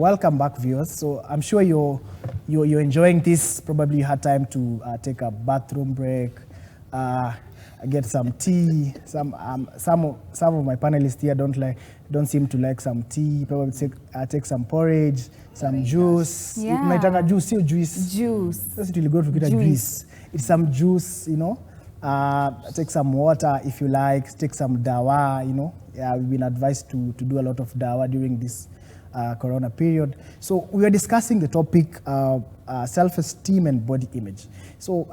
welcome back, viewers. So I'm sure you're enjoying this. Probably you had time to take a bathroom break, get some tea. Some of my panelists here don't seem to like some tea. Probably take some porridge, some juice. Yeah. Juice, juice. Juice. That's it. Really good to get a juice. It's some juice, you know. Take some water if you like. Take some dawa, you know. Yeah, we've been advised to do a lot of dawa during this corona period. So we are discussing the topic self-esteem and body image. So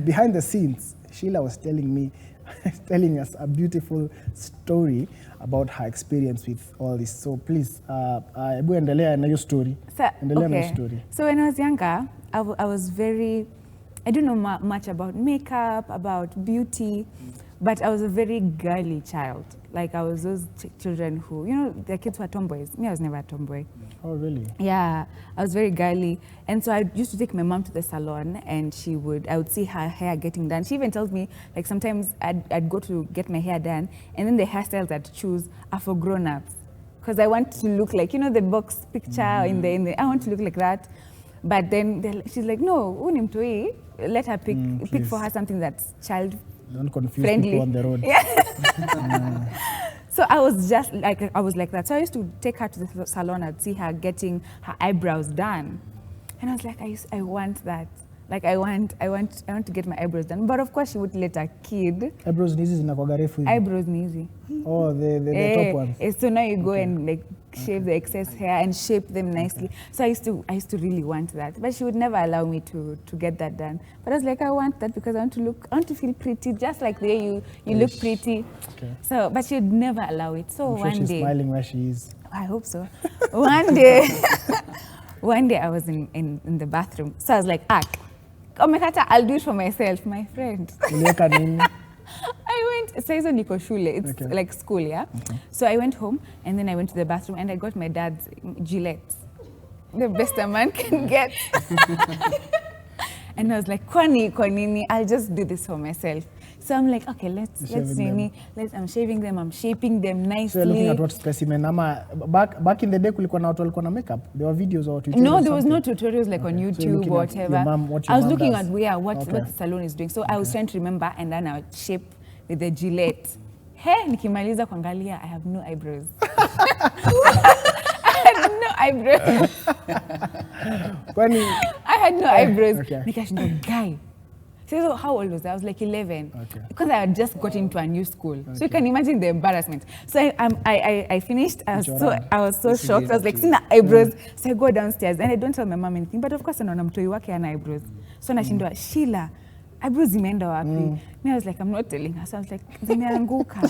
behind the scenes, Sheila was telling us a beautiful story about her experience with all this. So please, endelea na your story. So when I was younger, I was I don't know much about makeup, about beauty, but I was a very girly child. Like I was those children who, you know, their kids were tomboys. Me, I was never a tomboy. Oh, really? Yeah, I was very girly. And so I used to take my mom to the salon and I would see her hair getting done. She even tells me, like sometimes I'd go to get my hair done and then the hairstyles I'd choose are for grown-ups. Because I want to look like, you know, the box picture I want to look like that. But then she's like, no, unimtoi, let her pick for her something that's child Don't confuse friendly. People on the road. Yeah. So I was like that. So I used to take her to the salon. I'd see her getting her eyebrows done, and I was like, I want that. Like I want to get my eyebrows done. But of course, she would let a kid. Eyebrows ni hizi zinakuwaga refu hivi. Eyebrows ni hizi. Oh, the top ones. So now you go and like shave the excess hair and shape them nicely. So I used to really want that, but she would never allow me to get that done. But I was like, I want that because I want to feel pretty, just like the way you look pretty. Okay. So, but she would never allow it. So I'm sure she's smiling where she is. I hope so. One day I was in the bathroom. So I was like, I'll do it for myself, my friend. I went, saizo niko shule, it's like school, yeah? Okay. So I went home and then I went to the bathroom and I got my dad's Gillette. The best a man can get. And I was like, kwa nini, I'll just do this for myself. So I'm like, okay, I'm shaving them, I'm shaping them nicely. So you're looking at what specimen? Back in the day, kulikuwa na watu walikuwa na makeup. There were videos or tutorials? No, there was no tutorials like on YouTube or whatever. I was looking at what the salon is doing. So I was trying to remember and then I would shape with the Gillette. Hey, nikimaliza kuangalia, I have no eyebrows. I had no eyebrows. I had no eyebrows. Nikashinda, guy. So how old was I? I was like 11. Okay. Because I had just got into a new school. Okay. So you can imagine the embarrassment. So I finished. I was so shocked. I was like, seeing the eyebrows. So I go downstairs and I don't tell my mom anything. But of course, I know mtoi wake ana eyebrows. So nashindwa, Sheila, eyebrows zimeenda wapi? Me, I was like, I'm not telling her. So I was like, zimeanguka.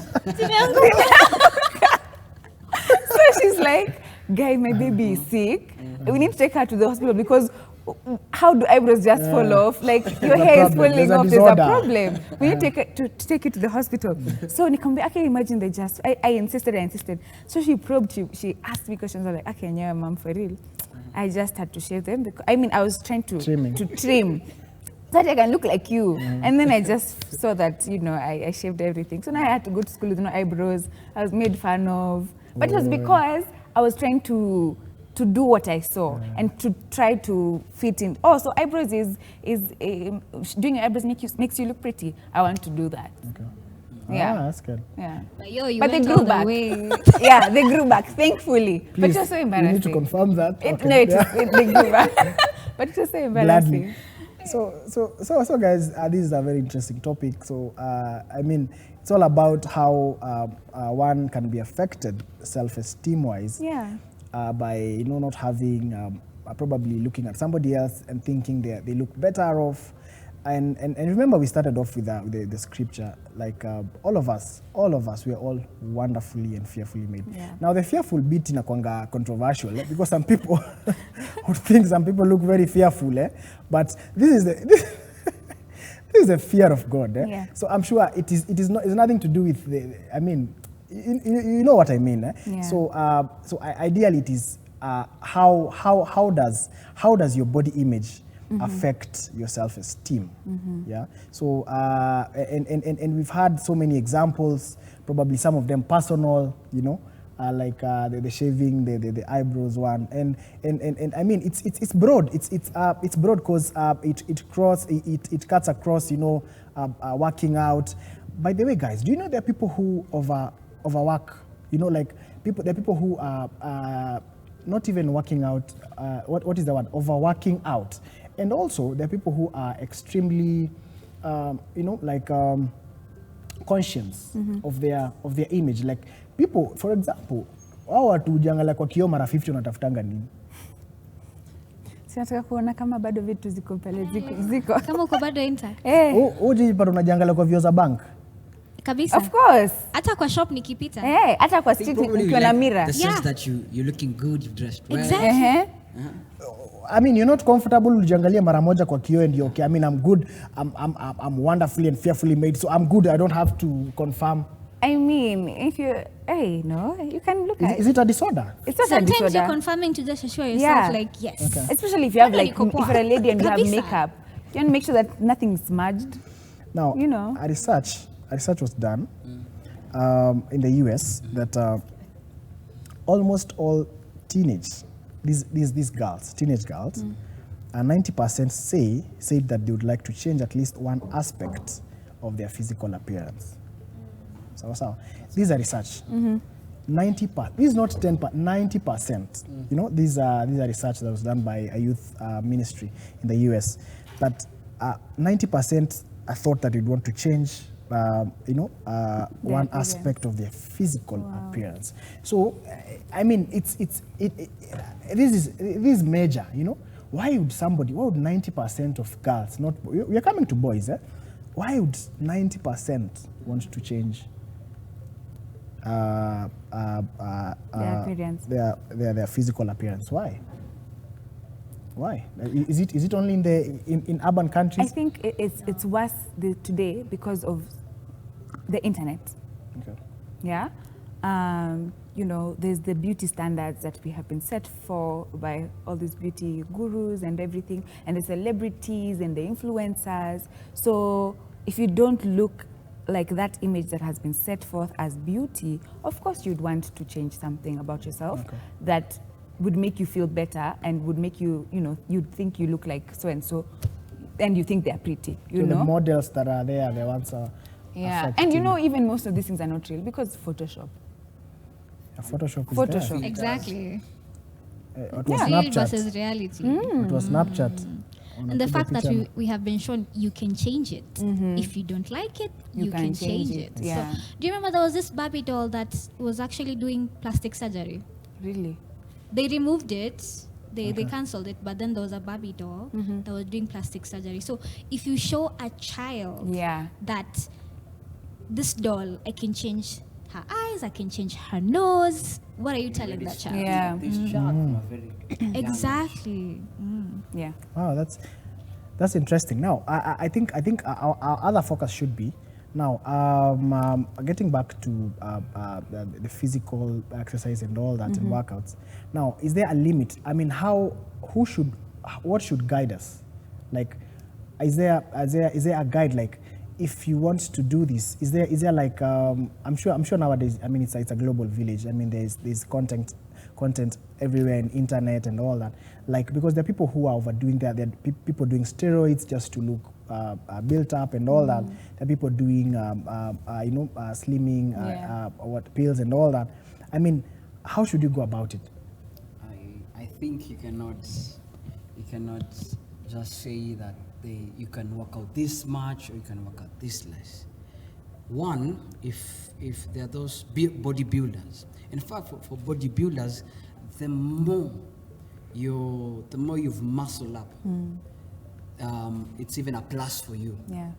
So she's like, guy, my baby is sick. We need to take her to the hospital because how do eyebrows just fall off? Like your hair is falling off. There's a problem. We need to take it to the hospital. So Nikambi, I can imagine I insisted. So she probed, she asked me questions. I was like, okay, yeah, mom, for real. I just had to shave them because I was trying to trim. So that I can look like you. And then I just saw that, you know, I shaved everything. So now I had to go to school with no eyebrows. I was made fun of. But it was because I was trying to do what I saw and to try to fit in. Oh, so eyebrows is doing your eyebrows makes you look pretty. I want to do that. Okay. Yeah, that's good. Yeah, but they grew back. Yeah, they grew back, thankfully. Please, but it was so embarrassing. You need to confirm that. They grew back. But it was so embarrassing. So guys, this is a very interesting topic. So I mean, it's all about how one can be affected self-esteem wise. Yeah. By not having probably looking at somebody else and thinking they look better off, and remember we started off with the scripture, like all of us we are all wonderfully and fearfully made. Yeah. Now the fearful bit inakwanga controversial because some people would think some people look very fearful, but this is the fear of God. Yeah. So I'm sure it's nothing to do with you know what I mean. Yeah. So ideally it is how does your body image affect your self-esteem? Yeah. So and we've had so many examples, probably some of them personal, the shaving, the eyebrows one, and I mean it's broad. It's broad because it cuts across, working out. By the way, guys, do you know there are people who overwork? Like there are people who are not even working out. What is the word? Overworking out. And also there are people who are extremely, conscious of their image. Like people, for example, wao watu ujiangalia kwa kioo mara 50 unatafutanga nini? Sinataka kuona kama bado vitu ziko pale ziko. Kama uko bado enter. Uji bado unajiangalia kwa vioo za bank. Kabisa. Of course. Hata kwa shop nikipita. Hata kwa street ukiwa na mirror. The sense that you're looking good, you've dressed well. Exactly. I mean, you're not comfortable ujiangalia mara moja kwa kioo and you're okay. I mean, I'm good. I'm wonderfully and fearfully made, so I'm good. I don't have to confirm. I mean, if you, you can look at it. Is it a disorder? It's not a Sometimes disorder. you're confirming to just assure yourself, like, yes. Okay. Especially if you have, like, Bado niko if you're a lady and you have Kabisa. makeup, you want to make sure that nothing's smudged. Now, a research was done in the US that almost all teenage girls, 90% said that they would like to change at least one aspect of their physical appearance. So these are research. 90%. This is not 10%, 90%. These are research that was done by a youth ministry in the US. That 90% thought that they'd want to change, one aspect of their physical appearance. So, I mean, this is major. Why would 90% of girls not? We are coming to boys, Why would 90% want to change Their appearance. Their physical appearance? Why? Is it only in urban countries? I think it's worse today because of the internet. Okay. Yeah. There's the beauty standards that we have been set for by all these beauty gurus and everything, and the celebrities and the influencers. So if you don't look like that image that has been set forth as beauty, of course you'd want to change something about yourself that would make you feel better and would make you, you'd think you look like so and so, and you think they're pretty, The models that are there, the ones are and even most of these things are not real because Photoshop. Photoshop is Photoshop. there. Exactly. It was Real Snapchat. versus reality. It was Snapchat. And the fact that we have been shown you can change it. If you don't like it, you can change it. Yeah. So, do you remember there was this Barbie doll that was actually doing plastic surgery? Really? They removed it. They cancelled it, but then there was a Barbie doll that was doing plastic surgery. So if you show a child that this doll, I can change her eyes, I can change her nose, what are you telling that child? Yeah. They start from a very Exactly. Yeah. Wow, that's interesting. Now, I think our other focus should be now getting back to the physical exercise and all that and workouts. Now, is there a limit? I mean, what should guide us? Like, is there a guide? Like, if you want to do this, is there like I'm sure nowadays. I mean, it's a global village. I mean, there's content everywhere in internet and all that. Like, because there are people who are overdoing that. There are people doing steroids just to look built up and all that. There are people doing slimming, pills and all that. I mean, how should you go about it? I think you cannot just say that you can work out this much or you can work out this less. One, if there are those bodybuilders. In fact, for bodybuilders, the more you've muscled up, it's even a plus for you. Yeah.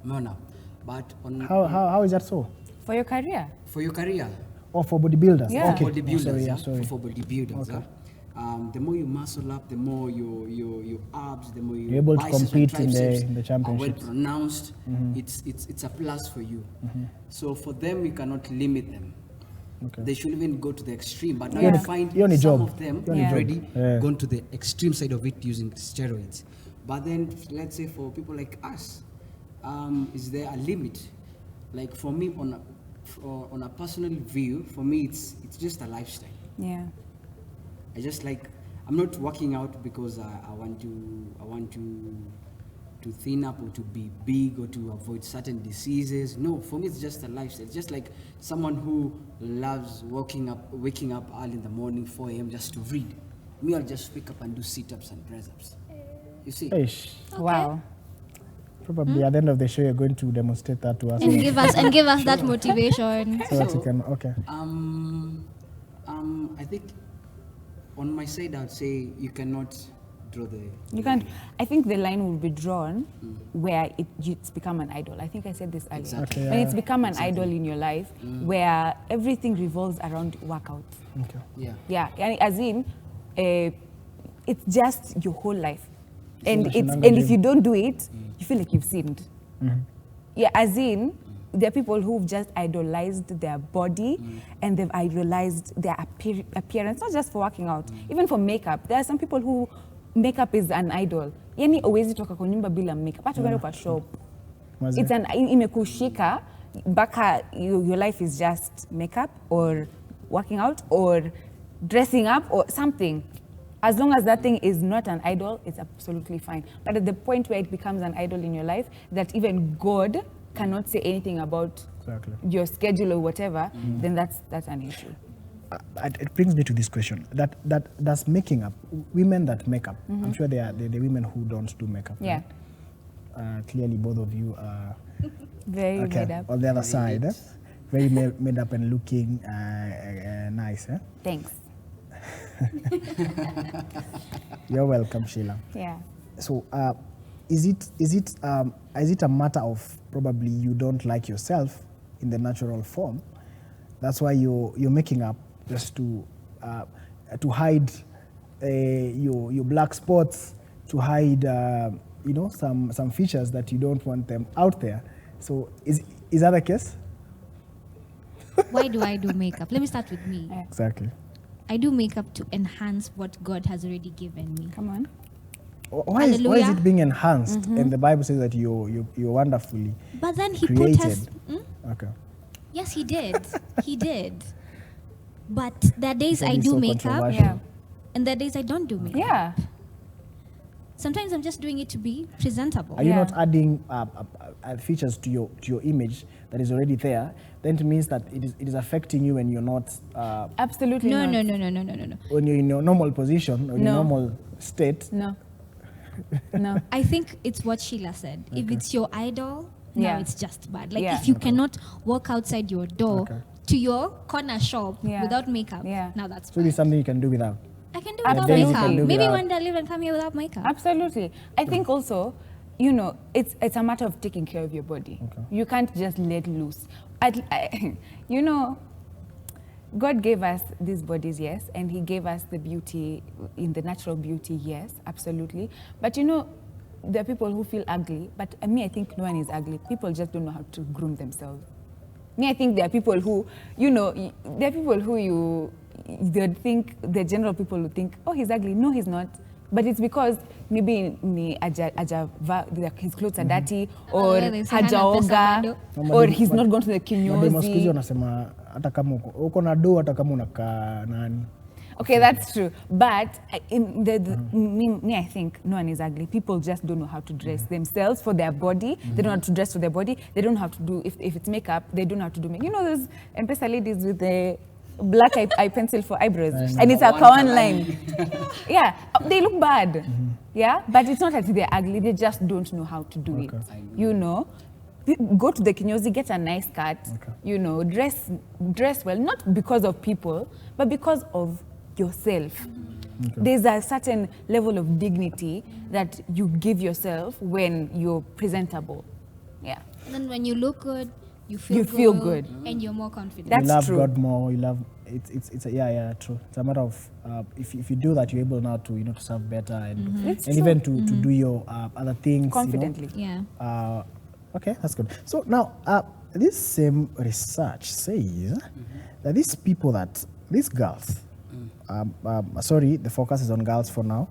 But How is that so? For your career? For your career. Or for bodybuilders? Yeah. Okay. Bodybuilders. Sorry. For bodybuilders. Okay. The more you muscle up, the more your abs, the more You're able to biceps and compete in triceps the are well championships. pronounced. It's a plus for you. So for them, you cannot limit them. Okay. They should even go to the extreme. But now Yeah. you find You're on a some job. of them You're on a have job. already Yeah. gone to the extreme side of it using steroids. But then, let's say for people like us, is there a limit? Like for me, on a personal view, for me, it's just a lifestyle. Yeah. I just like, I'm not working out because I want to thin up or to be big or to avoid certain diseases. No, for me it's just a lifestyle. It's just like someone who loves waking up early in the morning, 4 a.m. just to read. Me, I'll just wake up and do sit-ups and press-ups. You see? Ish. Okay. Wow. Probably at the end of the show, you're going to demonstrate that to us. And give us that motivation. So that you can, okay. I think on my side, I'd say you cannot draw the. You can't. I think the line will be drawn where it's become an idol. I think I said this earlier. Exactly. Okay, When yeah. it's become an idol in your life, where everything revolves around workouts. Okay. Yeah. Yeah, and as in, it's just your whole life, and you should it's not and do if you don't do it, you feel like you've sinned. Yeah, as in, there are people who've just idolized their body and they've idolized their appearance, not just for working out, even for makeup. There are some people who makeup is an idol. Yani always toka kwa nyumba bila makeup. Hata ukienda kwa shop. Maze. It's an imekushika baka your life is just makeup or working out or dressing up or something. As long as that thing is not an idol, it's absolutely fine. But at the point where it becomes an idol in your life, that even God cannot say anything about Exactly. your schedule or whatever, then that's an issue. It brings me to this question. That's making up. Women that make up. I'm sure there are the women who don't do makeup. Yeah. Right? Clearly, both of you are Very made up. on the other side. Very made up and looking nice. Thanks. You're welcome, Sheila. Yeah. So, is it a matter of probably you don't like yourself in the natural form? That's why you're making up just to hide your black spots, to hide some features that you don't want them out there. So, is that the case? Why do I do makeup? Let me start with me. Exactly. I do makeup to enhance what God has already given me. Come on. Why is Hallelujah. it being enhanced? And the Bible says that you're wonderfully But then He created. put us. Okay. Yes, He did. He did. But there are days That I is do so makeup, controversial. Yeah. and there are days I don't do makeup. Yeah. Sometimes I'm just doing it to be presentable. Are you Yeah. not adding features to your image that is already there? Then it means that it is affecting you when you're not Absolutely No, not. no. when you're in your normal position or your No. normal state. No. No. I think it's what Sheila said. If it's your idol, now Yeah. it's just bad. Like Yeah. if you cannot walk outside your door Okay. to your corner shop Yeah. without makeup, Yeah. now that's So bad. it's something you can do without. I can do Absolutely. without Days you makeup. can do Maybe without. one day I'll even come here without makeup. Absolutely. I think also, it's a matter of taking care of your body. Okay. You can't just let loose. God gave us these bodies, yes, and He gave us the beauty, in the natural beauty, yes, absolutely. But there are people who feel ugly, but me, I think no one is ugly. People just don't know how to groom themselves. Me, I think there are people who, they'd think, the general people would think, oh, he's ugly. No, he's not. But it's because maybe his clothes are dirty, or yeah, they say hana pesa hajaoga, bado. or he's not gone to the Mademo siku hizi kinyozi. wanasema hata kama uko na do hata kama unakaa nani. Okay, that's true. But me, I think no one is ugly. People just don't know how to dress themselves for their body. They don't know how to dress for their body. They don't know how to do, if it's makeup, they don't know how to do makeup. Those M-Pesa ladies with the black eye pencil for eyebrows. And it's a kawan line. Yeah, they look bad. Yeah, but it's not that they're ugly. They just don't know how to do it. Go to the kinyozi, get a nice cut. Dress well, not because of people, but because of yourself. There's a certain level of dignity that you give yourself when you're presentable. Yeah. And then when you look good, you feel good. and you're more confident. That's you love true. God more. You love yeah, true. It's a matter of if you do that, you're able now to to serve better and It's and true. even to do your other things Confidently. Yeah. Okay, that's good. So now this same research says that these girls, sorry, the focus is on girls for now.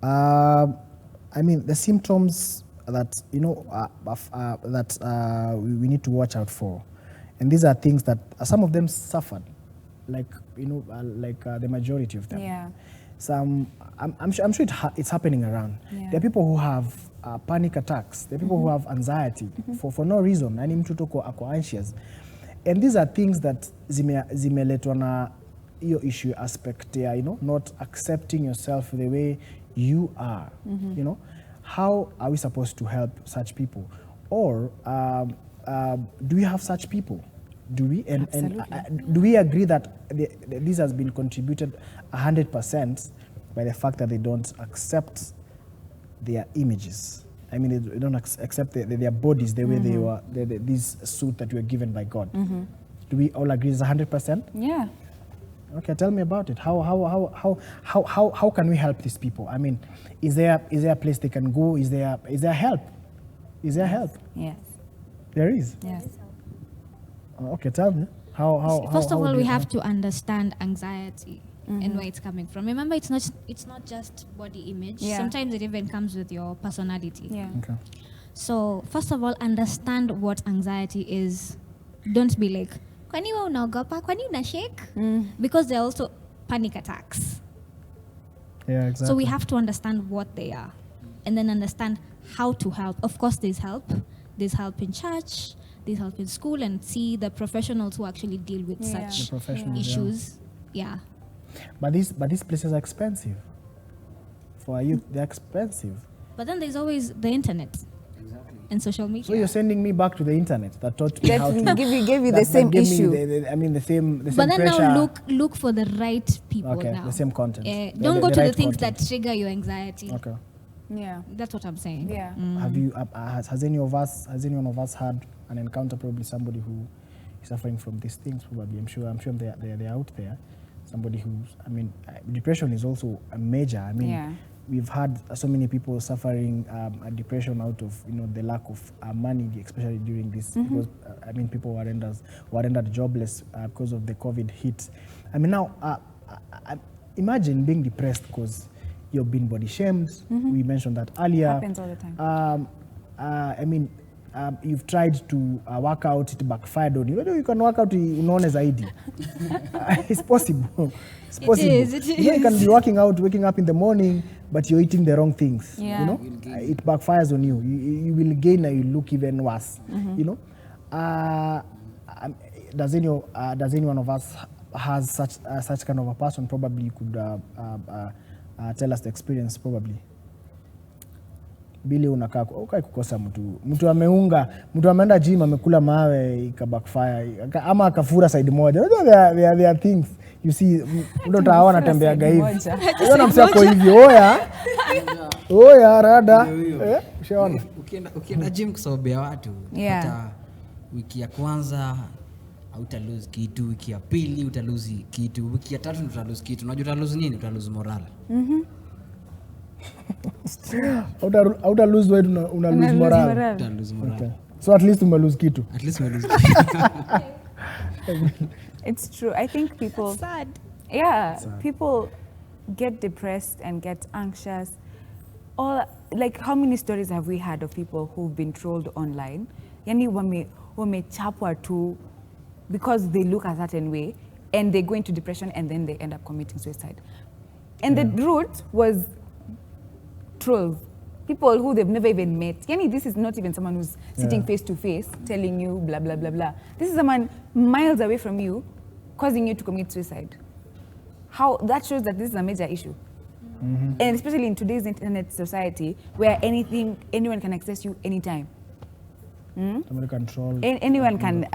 I mean, the symptoms that that we need to watch out for And these are things that some of them suffered, like, the majority of them. Yeah. Some, I'm sure it's happening around. Yeah. There are people who have panic attacks. There are people who have anxiety for no reason. Ani mtu tu ako anxious. And these are things that zimeletwa na hiyo issue aspect ya, not accepting yourself the way you are. How are we supposed to help such people? Or do we have such people? Do we? And do we agree that this has been contributed 100% by the fact that they don't accept their images? I mean, they don't accept their bodies the way they were, this suit that we were given by God. Do we all agree it's 100%? Yeah. Okay, tell me about it. How can we help these people? I mean, is there a place they can go? Is there help? Is there help? Yes. There is. Yes. Okay, tell me. First of all, we have to understand anxiety and where it's coming from. Remember, it's not just body image. Yeah. Sometimes it even comes with your personality. Yeah. Okay. So first of all, understand what anxiety is. Don't be like, kwani wewe unaogopa? Kwani unashake? Because there are also panic attacks. Yeah, exactly. So we have to understand what they are and then understand how to help. Of course, there's help. There's help in church. There's help in school, and see the professionals who actually deal with such issues. Yeah. But these places are expensive. For youth, they're expensive. But then there's always the internet. Exactly. And social media. So you're sending me back to the internet that taught me how to give you the same issue. The same but then pressure. now look for the right people now. The same content. Don't go to the right things content. that trigger your anxiety. Okay. Yeah. That's what I'm saying. Yeah. Have you has anyone of us had an encounter, probably somebody who is suffering from these things? Probably, I'm sure they're out there. Somebody who's, depression is also a major. We've had so many people suffering a depression out of the lack of money, especially during this, because people were rendered jobless because of the COVID hit. Now imagine being depressed because you've been body shamed. We mentioned that earlier. Happens all the time. You've tried to work out, it backfired on you. You can work out unaone zaidi. It's possible. It's possible. It is. You can be waking up in the morning, but you're eating the wrong things. Yeah. It backfires on you. You will gain and you look even worse. Does anyone of us has such kind of a person? Probably you could tell us the experience. Probably. Bili unakaa kukosa mtu ameenda gym amekula mawe ikabackfire ama akafura side moja. There are things you see, ndio utaona tembeaga hivi. Unaona msako hivi oya rada ushaona ukienda gym kusababia watu. Yeah. Hata wiki ya kwanza uta lose kitu, wiki ya pili uta lose kitu, wiki ya tatu uta lose kitu. Unajua uta lose nini? Uta lose moral. Outa lose weight, una lose moral. Uta lose moral. Okay. So at least ume lose kitu. At least we lose kitu. It's true. I think people. That's sad. Yeah, Sad. people get depressed and get anxious. Like, how many stories have we had of people who've been trolled online? Yani wamechapwa tu because they look a certain way, and they go into depression, and then they end up committing suicide. And the root was trolls, people who they've never even met. Yani, this is not even someone who's sitting face to face telling you blah blah blah blah. This is someone miles away from you, causing you to commit suicide. How that shows that this is a major issue. And especially in today's internet society, where anyone can access you anytime. Somebody control. Anyone can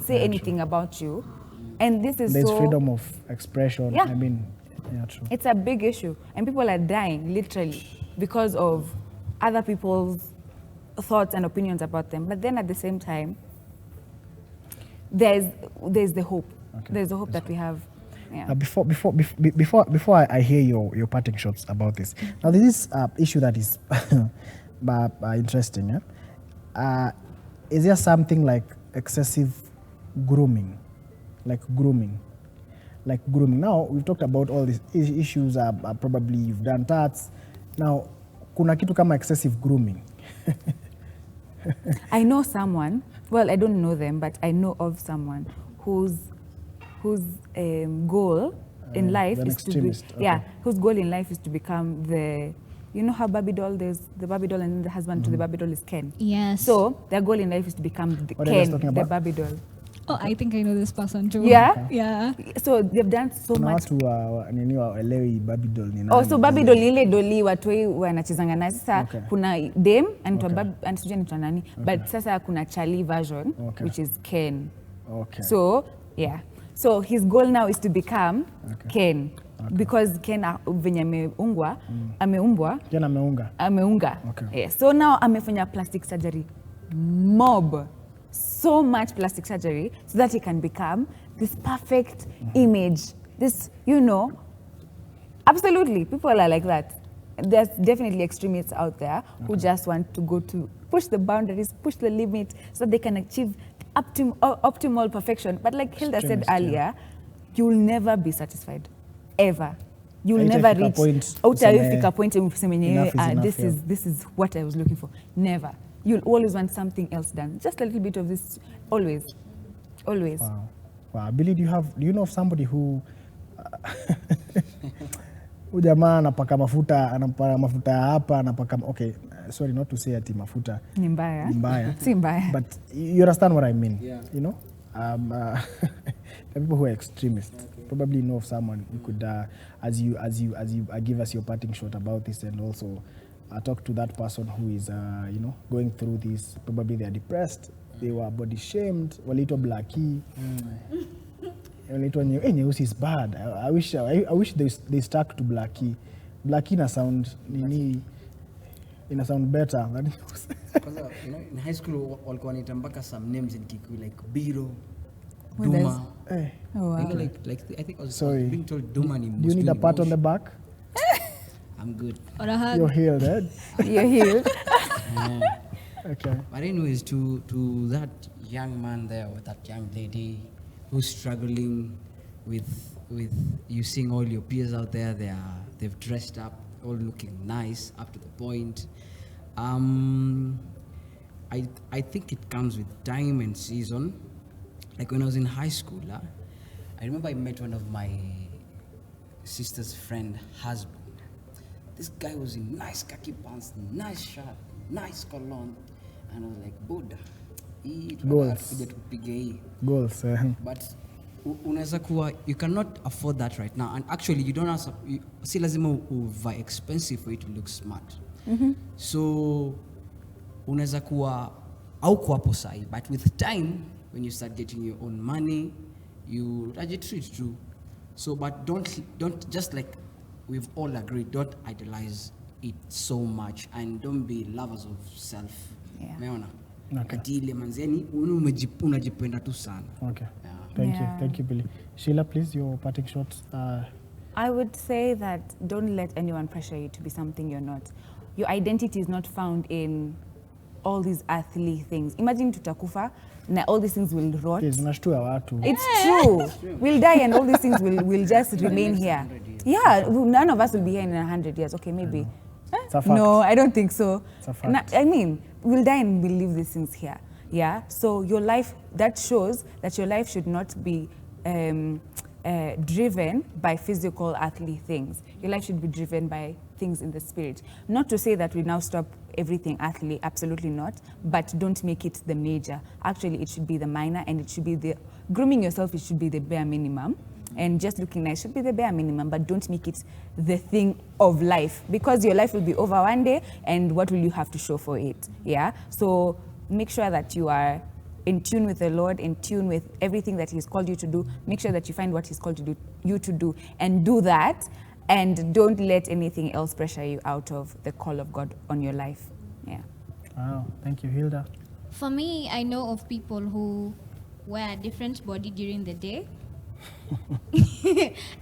say anything about you, and this is There's so. freedom of expression. Yeah. True. It's a big issue, and people are dying literally because of other people's thoughts and opinions about them. But then at the same time, there's the hope. Okay. There's the hope that we have. Yeah. Before I hear your parting shots about this. Now this is issue that is interesting. Yeah? Is there something like excessive grooming? Like grooming. Now we've talked about all these issues. Probably you've done tats. Now kuna kitu kama excessive grooming. I know someone, well, I don't know them, but I know of someone whose goal in life is to be, whose goal in life is to become the, you know how Barbie doll, there's the Barbie doll and then the husband to the Barbie doll is Ken. Yes. So their goal in life is to become the Ken, the Barbie doll. Oh, I think I know this person too. Yeah? Okay. Yeah. So they've done so much. Nini waelewi Barbie doll ni nani. Oh, so Barbie doll ile doli watoi wanachezanga na sasa kuna Dame and anaitwa nani, but sasa kuna Charlie version which is Ken. Okay. So, yeah. So his goal now is to become Ken. Because Ken venye ameumbwa. Ken ameunga. Okay. Yeah. So now amefanya plastic surgery mob. So much plastic surgery so that he can become this perfect image. This, you know, absolutely, people are like that. There's definitely extremists out there who just want to go to push the boundaries, push the limit so they can achieve optimal perfection. But like Hilda said earlier, you'll never be satisfied, ever. You'll never reach a point this is what I was looking for. Never. You'll always want something else done. Just a little bit of this, always. Always. Wow. Billy, do you know of somebody who jamaa anapaka mafuta hapa, anapaka, okay, sorry, not to say ati mafuta ni mbaya. Si mbaya. But you understand what I mean, you know? The people who are extremists probably know of someone who could, as you give us your parting shot about this, and also talk to that person who is, you know, going through this. Probably they are depressed, they were body shamed, waliitwa blackie. Waliitwa nyeusi is bad. I wish they stuck to blackie. Blackie na sound better. You know, in high school walikuwa wanaita mpaka some names in Kikuyu like Biro, Duma. Hey. Oh, wow. You know, like I think I was being told Duma ni. Do you need a pat on the back? I'm good. Or a hug. You're healed, eh? You're healed. Okay. But anyways, to that young man there or that young lady who's struggling with you seeing all your peers out there, they've dressed up, all looking nice, up to the point. I think it comes with time and season. Like when I was in high school, I remember I met one of my sister's friend husband. This guy was in nice khaki pants, nice shirt, nice cologne, and I was like, Buddha, goals. But unaweza kuwa, you cannot afford that right now, and actually you don't have, si lazima uva expensive for it to look smart. So unaweza kuwa au kuwapo sahi, but with time when you start getting your own money, you treat too. So but don't just like we've all agreed, don't idolize it so much and don't be lovers of self. Umeona? Ati ile manzeni unajipenda tu sana. Okay. Thank you Billy. Sheila, please, your parting shots. I would say that don't let anyone pressure you to be something you're not. Your identity is not found in all these earthly things. Imagine tutakufa na all these things will rot. It's true. We'll die and all these things will just remain here. Yeah, none of us will be here in 100 years. Okay, maybe. It's a fact. No, I don't think so. It's a fact. I mean, we'll die and we'll leave these things here. Yeah, so your life, that shows that your life should not be driven by physical earthly things. Your life should be driven by things in the spirit. Not to say that we now stop everything earthly, absolutely not, but don't make it the major. Actually, it should be the minor, and it should be the, grooming yourself, it should be the bare minimum, and just looking nice should be the bare minimum, but don't make it the thing of life, because your life will be over one day, and what will you have to show for it? Yeah, so make sure that you are in tune with the Lord, in tune with everything that He's called you to do. Make sure that you find what He's called you to do, and do that. And don't let anything else pressure you out of the call of God on your life. Yeah. Wow, thank you, Hilda. For me, I know of people who wear a different body during the day.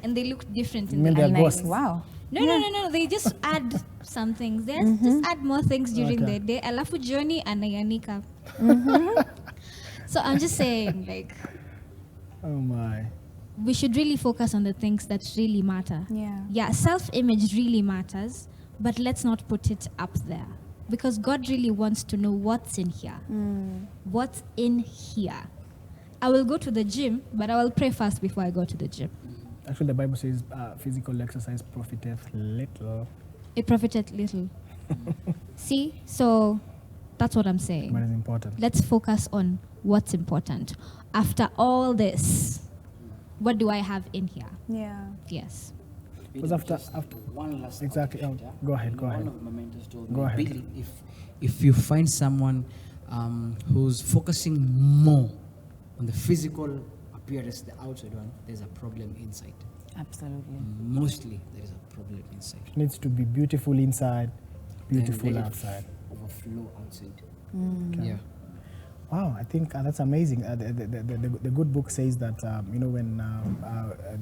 And they look different in the night. Wow. No. They just add some things. They just add more things during the day. Alafu jioni anayanika. So I'm just saying, like, oh my. We should really focus on the things that really matter. Yeah. Yeah, self-image really matters, but let's not put it up there. because God really wants to know what's in here. What's in here. I will go to the gym, but I will pray first before I go to the gym. Actually, the Bible says physical exercise profiteth little. It profiteth little. See? So that's what I'm saying. What is important? Let's focus on what's important. After all this, what do I have in here? Yeah. Yes. Because after one last exactly. outlet, Go ahead. One of my mentors told Go me, ahead. Billy, if you find someone who's focusing more on the physical appearance, the outside one, there's a problem inside. Absolutely. Mostly there is a problem inside. It needs to be beautiful inside, beautiful Then let it outside. Overflow outside. Okay. Yeah. Wow, I think that's amazing. The good book says that, when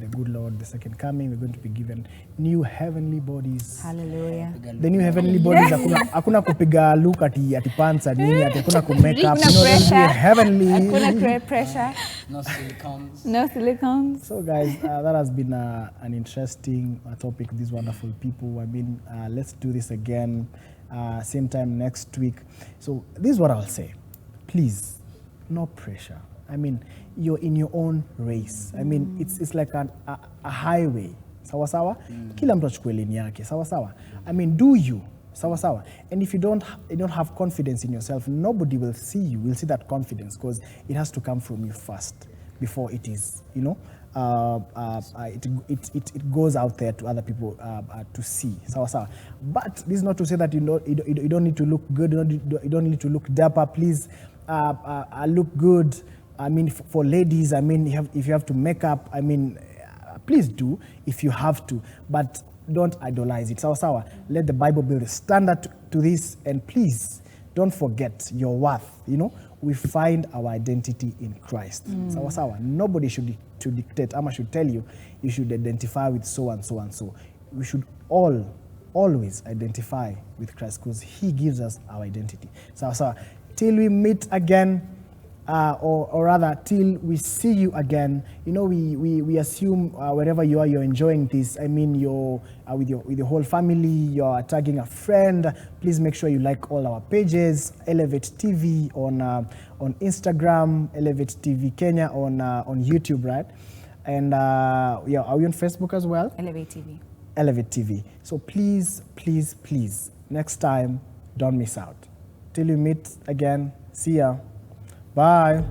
the good Lord, the second coming, we're going to be given new heavenly bodies. Hallelujah. The new heavenly bodies, hakuna kupiga look ati pants and nini, ati hakuna ku make up. Hakuna pressure. Heavenly. Hakuna create pressure. No silicones. No silicones. So guys, that has been an interesting topic, these wonderful people. I mean, let's do this again, same time next week. So this is what I'll say. Please, no pressure. I mean, you're in your own race. I mean, it's like a highway. Sawa sawa? Kila mtu achukue lane yake. Sawa sawa? I mean, do you? Sawa sawa? And if you don't have confidence in yourself, nobody will see you, will see that confidence, because it has to come from you first before it is, it goes out there to other people to see. Sawa sawa. But this is not to say that you don't need to look good, you don't need to look dapper. Please look good. I mean, for ladies, I mean, if you have to make up, I mean, please do if you have to, but don't idolize it. Sawa sawa. Let the Bible build a standard to this, and please don't forget your worth. We find our identity in Christ. Sawa sawa. Nobody should dictate. Ama should tell you should identify with so and so and so. We should always identify with Christ, because He gives us our identity. Sawa sawa. Till we meet again, or rather, till we see you again. We assume wherever you are, you're enjoying this. I mean, you're with your whole family. You're tagging a friend. Please make sure you like all our pages. Elevate TV on Instagram. Elevate TV Kenya on YouTube, right? And are we on Facebook as well? Elevate TV. Elevate TV. So please, please, please, next time, don't miss out. Till we meet again. See ya. Bye.